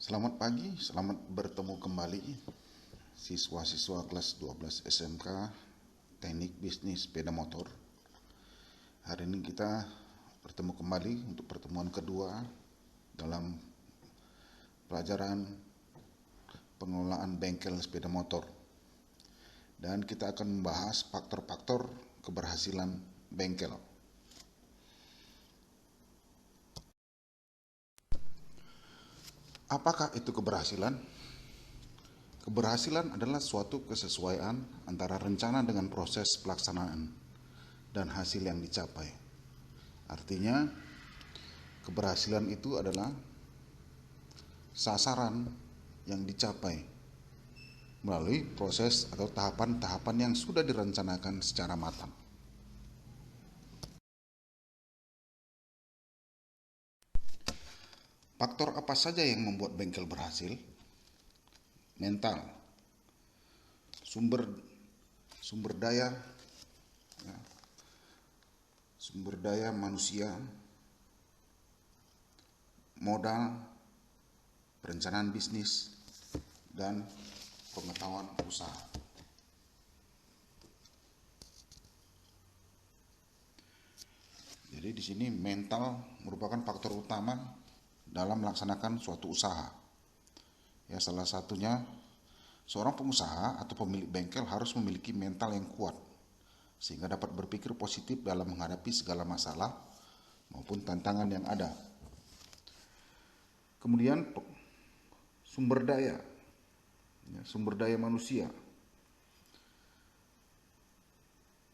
Selamat pagi, selamat bertemu kembali siswa-siswa kelas 12 SMK Teknik Bisnis Sepeda Motor. Hari ini kita bertemu kembali untuk pertemuan kedua dalam pelajaran pengelolaan bengkel sepeda motor. Dan kita akan membahas faktor-faktor keberhasilan bengkel. Apakah itu keberhasilan? Keberhasilan adalah suatu kesesuaian antara rencana dengan proses pelaksanaan dan hasil yang dicapai. Artinya, keberhasilan itu adalah sasaran yang dicapai melalui proses atau tahapan-tahapan yang sudah direncanakan secara matang. Faktor apa saja yang membuat bengkel berhasil? Mental, sumber daya manusia, modal, perencanaan bisnis, dan pengetahuan usaha. Jadi di sini mental merupakan faktor utama dalam melaksanakan suatu usaha. Ya, salah satunya seorang pengusaha atau pemilik bengkel harus memiliki mental yang kuat sehingga dapat berpikir positif dalam menghadapi segala masalah maupun tantangan yang ada. Kemudian sumber daya manusia.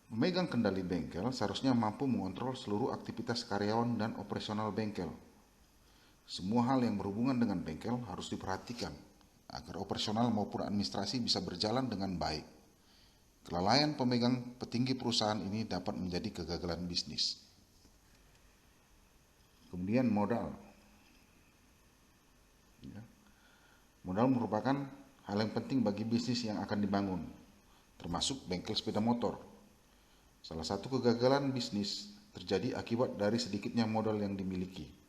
Memegang kendali bengkel seharusnya mampu mengontrol seluruh aktivitas karyawan dan operasional bengkel. Semua hal yang berhubungan dengan bengkel harus diperhatikan agar operasional maupun administrasi bisa berjalan dengan baik. Kelalaian pemegang petinggi perusahaan ini dapat menjadi kegagalan bisnis. Kemudian modal. Modal merupakan hal yang penting bagi bisnis yang akan dibangun, termasuk bengkel sepeda motor. Salah satu kegagalan bisnis terjadi akibat dari sedikitnya modal yang dimiliki.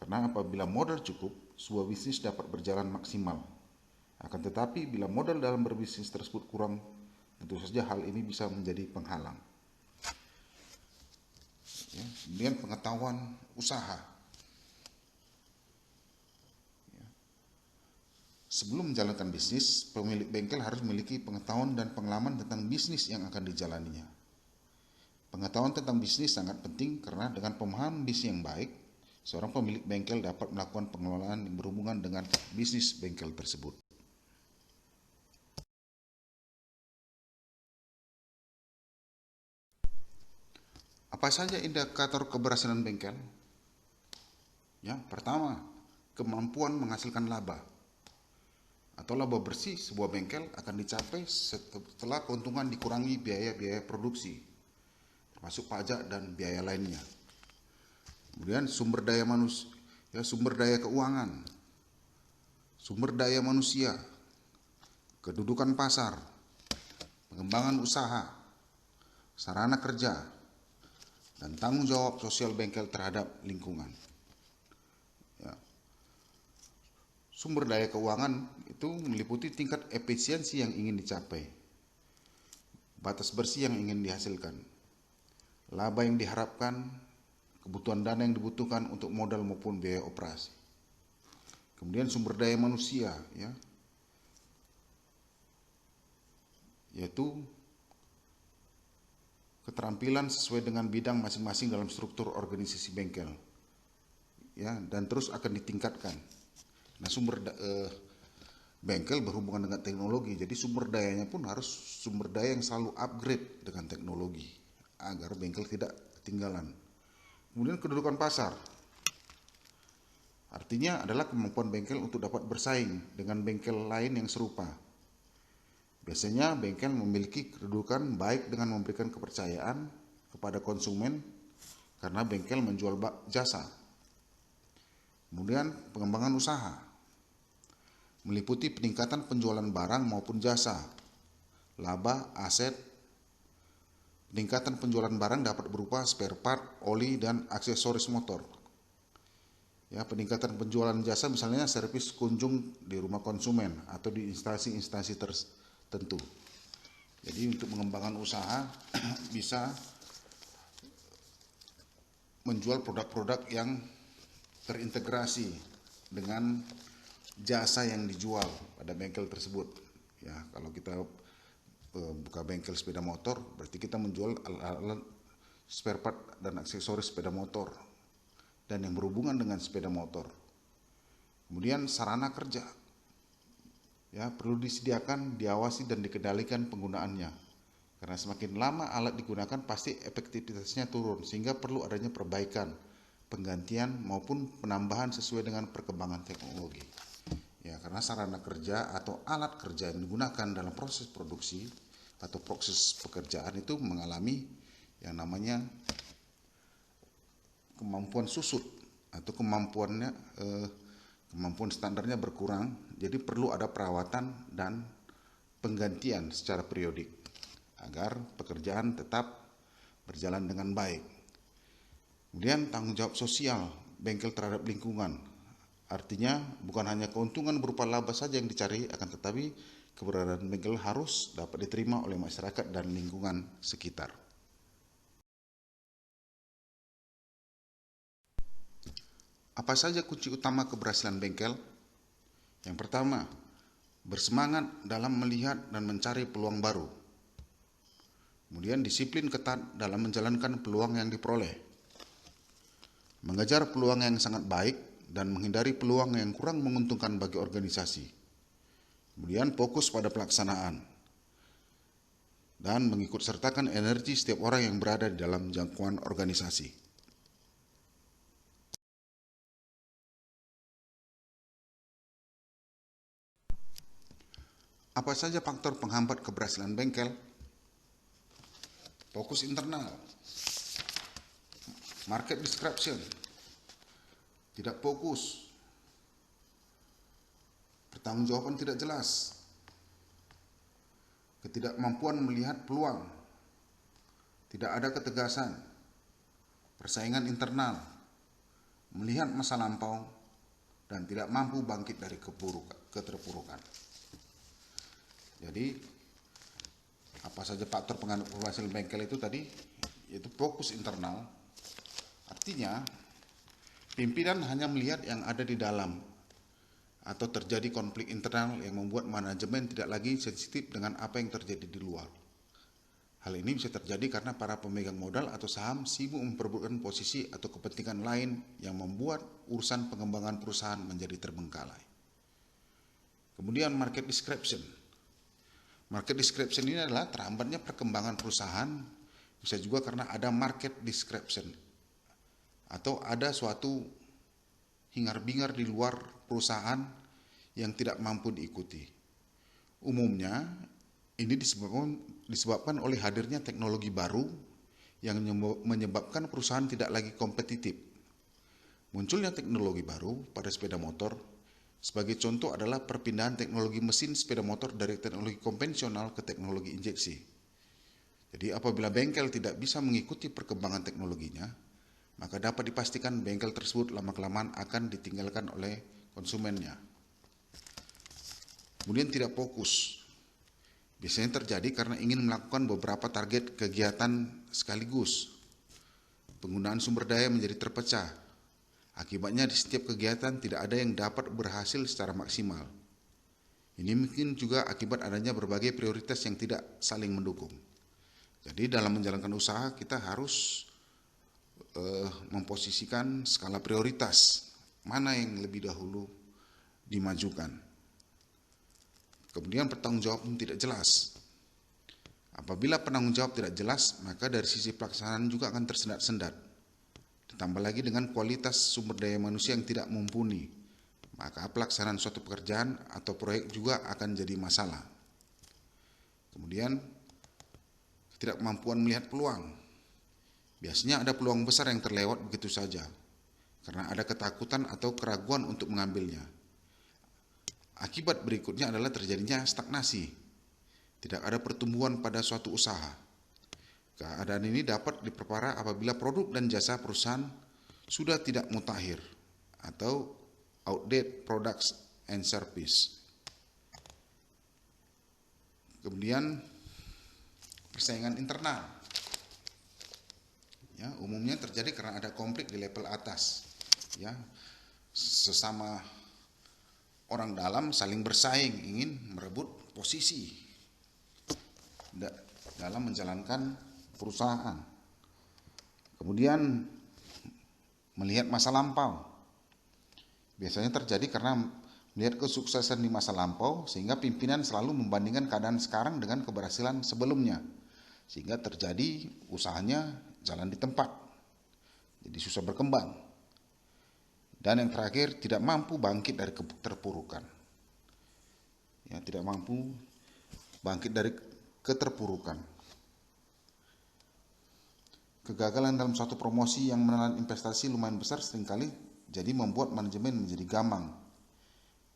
Karena apabila modal cukup, sebuah bisnis dapat berjalan maksimal. Akan tetapi bila modal dalam berbisnis tersebut kurang, tentu saja hal ini bisa menjadi penghalang. Kemudian pengetahuan usaha. Sebelum menjalankan bisnis, pemilik bengkel harus memiliki pengetahuan dan pengalaman tentang bisnis yang akan dijalaninya. Pengetahuan tentang bisnis sangat penting karena dengan pemahaman bisnis yang baik, seorang pemilik bengkel dapat melakukan pengelolaan yang berhubungan dengan bisnis bengkel tersebut. Apa saja indikator keberhasilan bengkel? Ya, pertama, kemampuan menghasilkan laba atau laba bersih sebuah bengkel akan dicapai setelah keuntungan dikurangi biaya-biaya produksi, termasuk pajak dan biaya lainnya. Kemudian sumber daya manusia, sumber daya keuangan, sumber daya manusia, kedudukan pasar, pengembangan usaha, sarana kerja, dan tanggung jawab sosial bengkel terhadap lingkungan. Sumber daya keuangan itu meliputi tingkat efisiensi yang ingin dicapai, batas bersih yang ingin dihasilkan, laba yang diharapkan, kebutuhan dana yang dibutuhkan untuk modal maupun biaya operasi. Kemudian sumber daya manusia, yaitu keterampilan sesuai dengan bidang masing-masing dalam struktur organisasi bengkel, dan terus akan ditingkatkan. Nah, bengkel berhubungan dengan teknologi, jadi sumber dayanya pun harus sumber daya yang selalu upgrade dengan teknologi agar bengkel tidak ketinggalan. Kemudian kedudukan pasar, artinya adalah kemampuan bengkel untuk dapat bersaing dengan bengkel lain yang serupa. Biasanya bengkel memiliki kedudukan baik dengan memberikan kepercayaan kepada konsumen karena bengkel menjual jasa. Kemudian pengembangan usaha, meliputi peningkatan penjualan barang maupun jasa, laba, aset. Peningkatan penjualan barang dapat berupa spare part, oli, dan aksesoris motor. Ya, peningkatan penjualan jasa misalnya servis kunjung di rumah konsumen atau di instansi-instansi tertentu. Jadi untuk mengembangkan usaha bisa menjual produk-produk yang terintegrasi dengan jasa yang dijual pada bengkel tersebut. Ya, kalau kita buka bengkel sepeda motor, berarti kita menjual alat-alat spare part dan aksesoris sepeda motor dan yang berhubungan dengan sepeda motor. Kemudian sarana kerja, ya perlu disediakan, diawasi dan dikendalikan penggunaannya. Karena semakin lama alat digunakan pasti efektivitasnya turun, sehingga perlu adanya perbaikan, penggantian maupun penambahan sesuai dengan perkembangan teknologi. Ya, karena sarana kerja atau alat kerja yang digunakan dalam proses produksi atau proses pekerjaan itu mengalami yang namanya kemampuan susut atau kemampuan standarnya berkurang, jadi perlu ada perawatan dan penggantian secara periodik agar pekerjaan tetap berjalan dengan baik. Kemudian tanggung jawab sosial bengkel terhadap lingkungan, artinya bukan hanya keuntungan berupa laba saja yang dicari, akan tetapi keberadaan bengkel harus dapat diterima oleh masyarakat dan lingkungan sekitar. Apa saja kunci utama keberhasilan bengkel? Yang pertama, bersemangat dalam melihat dan mencari peluang baru. Kemudian disiplin ketat dalam menjalankan peluang yang diperoleh. Mengejar peluang yang sangat baik dan menghindari peluang yang kurang menguntungkan bagi organisasi. Kemudian fokus pada pelaksanaan dan mengikut sertakan energi setiap orang yang berada di dalam jangkauan organisasi. Apa saja faktor penghambat keberhasilan bengkel? Fokus internal, market description, tidak fokus, pertanggungjawaban tidak jelas, ketidakmampuan melihat peluang, tidak ada ketegasan, persaingan internal, melihat masa lampau, dan tidak mampu bangkit dari keterpurukan. Jadi apa saja faktor penghambat keberhasilan bengkel itu tadi? Yaitu fokus internal. Artinya pimpinan hanya melihat yang ada di dalam atau terjadi konflik internal yang membuat manajemen tidak lagi sensitif dengan apa yang terjadi di luar. Hal ini bisa terjadi karena para pemegang modal atau saham sibuk memperebutkan posisi atau kepentingan lain yang membuat urusan pengembangan perusahaan menjadi terbengkalai. Kemudian market description. Market description ini adalah terhambatnya perkembangan perusahaan, bisa juga karena ada market description atau ada suatu hingar-bingar di luar perusahaan yang tidak mampu diikuti. Umumnya ini disebabkan oleh hadirnya teknologi baru yang menyebabkan perusahaan tidak lagi kompetitif. Munculnya teknologi baru pada sepeda motor sebagai contoh adalah perpindahan teknologi mesin sepeda motor dari teknologi konvensional ke teknologi injeksi. Jadi apabila bengkel tidak bisa mengikuti perkembangan teknologinya, maka dapat dipastikan bengkel tersebut lama-kelamaan akan ditinggalkan oleh konsumennya. Kemudian tidak fokus. Biasanya terjadi karena ingin melakukan beberapa target kegiatan sekaligus. Penggunaan sumber daya menjadi terpecah. Akibatnya di setiap kegiatan tidak ada yang dapat berhasil secara maksimal. Ini mungkin juga akibat adanya berbagai prioritas yang tidak saling mendukung. Jadi dalam menjalankan usaha kita harus memposisikan skala prioritas, mana yang lebih dahulu dimajukan. Kemudian pertanggungjawaban tidak jelas. Apabila penanggung jawab tidak jelas, maka dari sisi pelaksanaan juga akan tersendat-sendat. Ditambah lagi dengan kualitas sumber daya manusia yang tidak mumpuni, maka pelaksanaan suatu pekerjaan atau proyek juga akan jadi masalah. Kemudian ketidakmampuan melihat peluang. Biasanya ada peluang besar yang terlewat begitu saja, karena ada ketakutan atau keraguan untuk mengambilnya. Akibat berikutnya adalah terjadinya stagnasi. Tidak ada pertumbuhan pada suatu usaha. Keadaan ini dapat diperparah apabila produk dan jasa perusahaan sudah tidak mutakhir atau outdated products and service. Kemudian persaingan internal, ya, umumnya terjadi karena ada konflik di level atas, ya, sesama orang dalam saling bersaing ingin merebut posisi dalam menjalankan perusahaan. Kemudian melihat masa lampau, biasanya terjadi karena melihat kesuksesan di masa lampau sehingga pimpinan selalu membandingkan keadaan sekarang dengan keberhasilan sebelumnya, sehingga terjadi usahanya jalan di tempat, jadi susah berkembang. Dan yang terakhir, tidak mampu bangkit dari keterpurukan, ya, tidak mampu bangkit dari keterpurukan. Kegagalan dalam suatu promosi yang menelan investasi lumayan besar seringkali jadi membuat manajemen menjadi gamang.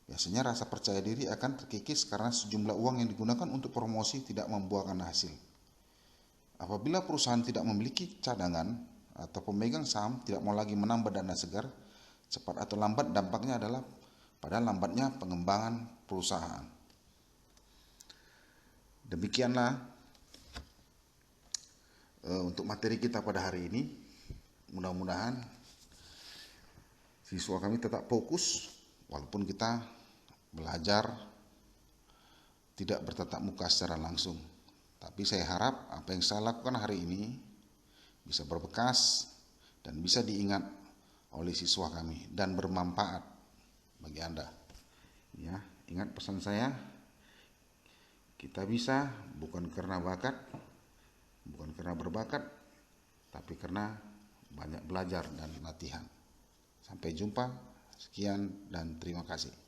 Biasanya rasa percaya diri akan terkikis karena sejumlah uang yang digunakan untuk promosi tidak membuahkan hasil. Apabila perusahaan tidak memiliki cadangan atau pemegang saham tidak mau lagi menambah dana segar, cepat atau lambat dampaknya adalah pada lambatnya pengembangan perusahaan. Demikianlah untuk materi kita pada hari ini. Mudah-mudahan siswa kami tetap fokus walaupun kita belajar tidak bertatap muka secara langsung. Tapi saya harap apa yang saya lakukan hari ini bisa berbekas dan bisa diingat oleh siswa kami dan bermanfaat bagi Anda. Ya, ingat pesan saya, kita bisa bukan karena bakat, bukan karena berbakat, tapi karena banyak belajar dan latihan. Sampai jumpa, sekian dan terima kasih.